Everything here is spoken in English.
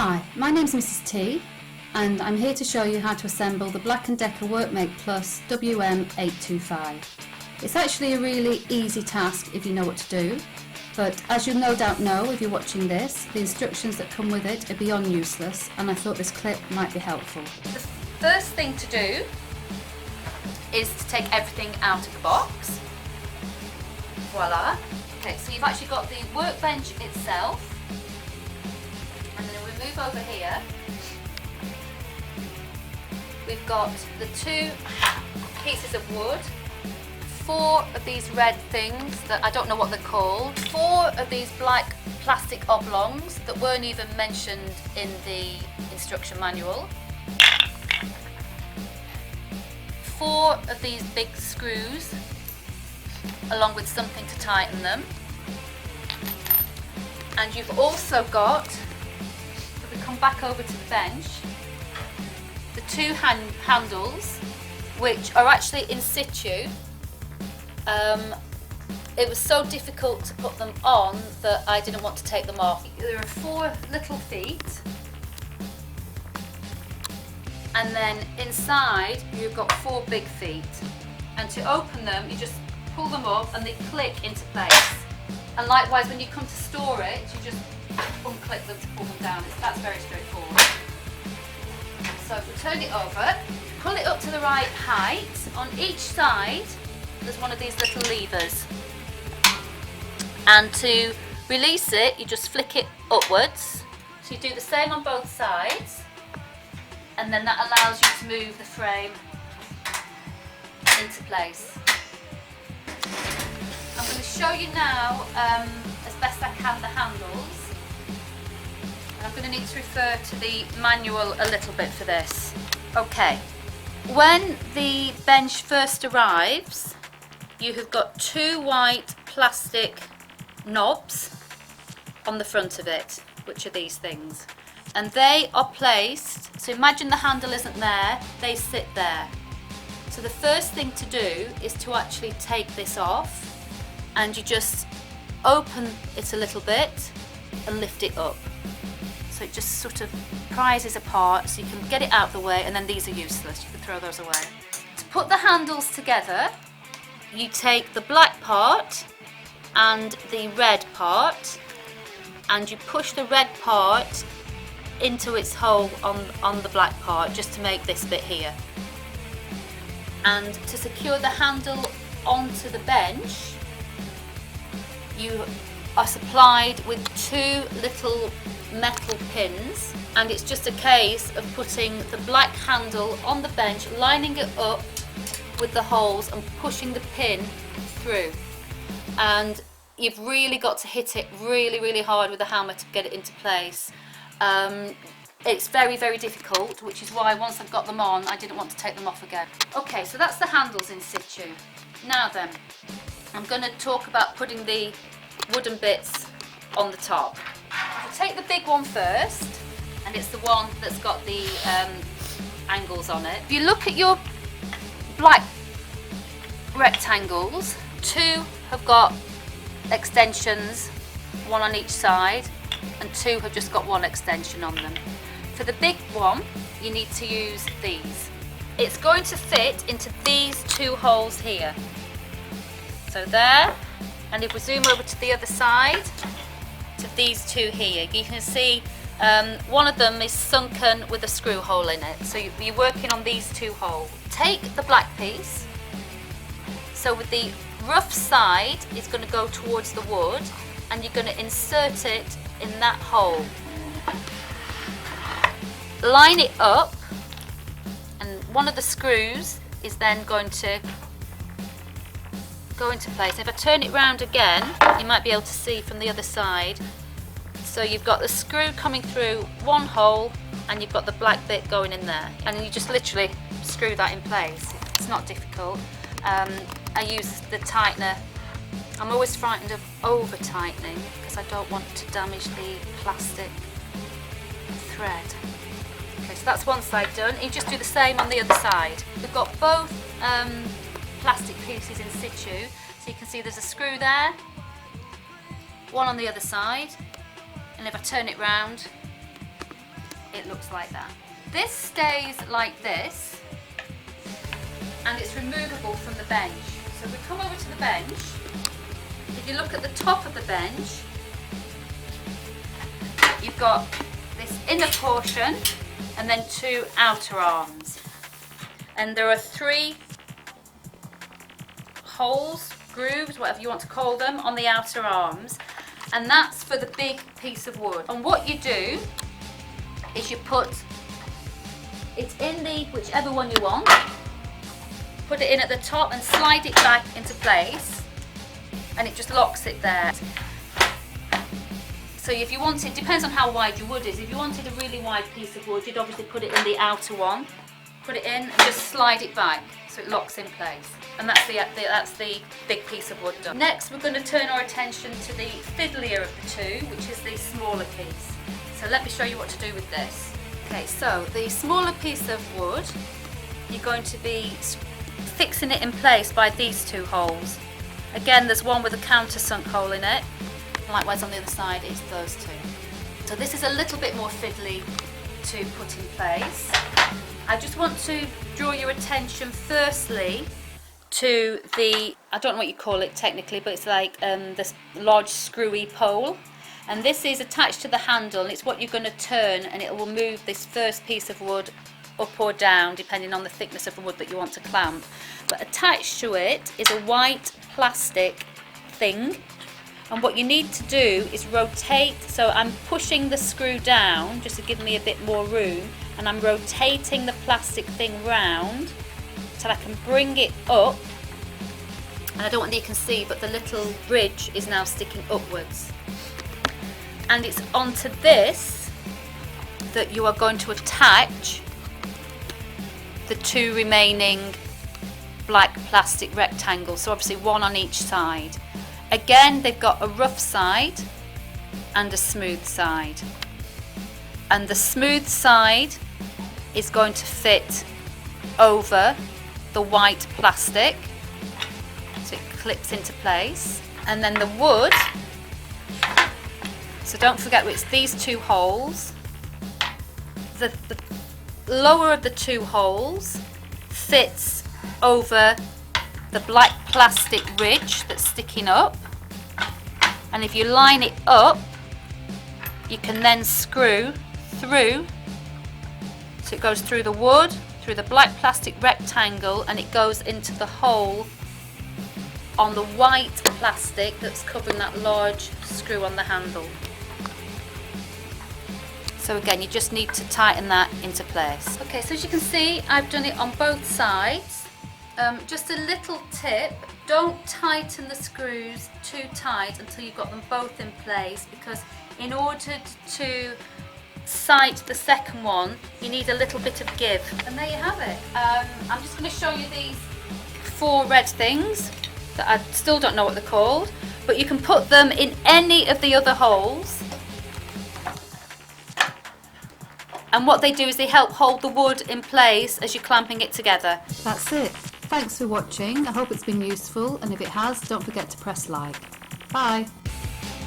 Hi, my name's Mrs T and I'm here to show you how to assemble the Black & Decker Workmate Plus WM825. It's actually a really easy task if you know what to do, but as you'll no doubt know if you're watching this, the instructions that come with it are beyond useless, and I thought this clip might be helpful. The first thing to do is to take everything out of the box. Voila. Okay, so you've actually got the workbench itself, and then we move over here. We've got the two pieces of wood, 4 of these red things that I don't know what they're called, 4 of these black plastic oblongs that weren't even mentioned in the instruction manual, 4 of these big screws along with something to tighten them, and you've also got, if we come back over to the bench, the 2 handles which are actually in situ. It was so difficult to put them on that I didn't want to take them off. There are 4 little feet, and then inside you've got 4 big feet, and to open them you just pull them up and they click into place, and likewise when you come to store it you just unclip them to pull them down. That's very straightforward. So if we turn it over, pull it up to the right height. On each side there's one of these little levers, and to release it you just flick it upwards. So you do the same on both sides, and then that allows you to move the frame into place. I'm going to show you now as best I can the handles, and I'm going to need to refer to the manual a little bit for this. Okay, when the bench first arrives you have got 2 white plastic knobs on the front of it, which are these things, and they are placed, so imagine the handle isn't there, they sit there. So the first thing to do is to actually take this off, and you just open it a little bit and lift it up. So it just sort of prizes apart so you can get it out of the way, and then these are useless, you can throw those away. To put the handles together, you take the black part and the red part, and you push the red part into its hole on the black part, just to make this bit here. And to secure the handle onto the bench, you are supplied with 2 little metal pins, and it's just a case of putting the black handle on the bench, lining it up with the holes and pushing the pin through. And you've really got to hit it really hard with the hammer to get it into place. It's very difficult, which is why once I've got them on I didn't want to take them off again. Okay, so that's the handles in situ. Now then, I'm going to talk about putting the wooden bits on the top. We'll take the big one first, and it's the one that's got the angles on it. If you look at your black rectangles, 2 have got extensions, 1 on each side, and 2 have just got 1 extension on them. For the big one you need to use these. It's going to fit into these 2 holes here. So there, and if we zoom over to the other side, to these 2 here, you can see one of them is sunken with a screw hole in it. So you're working on these 2 holes. Take the black piece, so with the rough side is going to go towards the wood, and you're going to insert it in that hole. Line it up, and one of the screws is then going to go into place. If I turn it round again, you might be able to see from the other side. So you've got the screw coming through one hole, and you've got the black bit going in there, and you just literally screw that in place. It's not difficult. I use the tightener. I'm always frightened of over tightening because I don't want to damage the plastic thread. Okay, so that's one side done. You just do the same on the other side. We've got both plastic pieces in situ, so you can see there's a screw there, one on the other side, and if I turn it round it looks like that. This stays like this, and it's removable from the bench. So if we come over to the bench, if you look at the top of the bench, you've got this inner portion and then 2 outer arms. And there are 3 holes, grooves, whatever you want to call them, on the outer arms. And that's for the big piece of wood. And what you do is you put it in the whichever one you want, put it in at the top and slide it back into place, and it just locks it there. So if you wanted, depends on how wide your wood is. If you wanted a really wide piece of wood, you'd obviously put it in the outer one, put it in and just slide it back so it locks in place. And that's the big piece of wood done. Next we're going to turn our attention to the fiddlier of the two, which is the smaller piece. So let me show you what to do with this. Okay, so the smaller piece of wood, you're going to be fixing it in place by these 2 holes. Again, there's one with a countersunk hole in it. Likewise on the other side, it's those 2. So this is a little bit more fiddly to put in place. I just want to draw your attention firstly to the, I don't know what you call it technically, but it's like this large screwy pole. And this is attached to the handle, and it's what you're going to turn, and it will move this first piece of wood up or down depending on the thickness of the wood that you want to clamp. But attached to it is a white plastic thing, and what you need to do is rotate. So I'm pushing the screw down just to give me a bit more room, and I'm rotating the plastic thing round till I can bring it up. And I don't want you can see, but the little ridge is now sticking upwards. And it's onto this that you are going to attach the 2 remaining black plastic rectangles, so obviously 1 on each side. Again, they've got a rough side and a smooth side, and the smooth side is going to fit over the white plastic, so it clips into place. And then the wood, so don't forget it's these 2 holes. The lower of the 2 holes fits over the black plastic ridge that's sticking up, and if you line it up, you can then screw through, so it goes through the wood, through the black plastic rectangle, and it goes into the hole on the white plastic that's covering that large screw on the handle. So again, you just need to tighten that into place. Okay, so as you can see, I've done it on both sides. Just a little tip, don't tighten the screws too tight until you've got them both in place, because in order to sight the second one, you need a little bit of give. And there you have it. I'm just going to show you these 4 red things that I still don't know what they're called, but you can put them in any of the other holes. And what they do is they help hold the wood in place as you're clamping it together. That's it. Thanks for watching. I hope it's been useful, and if it has, don't forget to press like. Bye.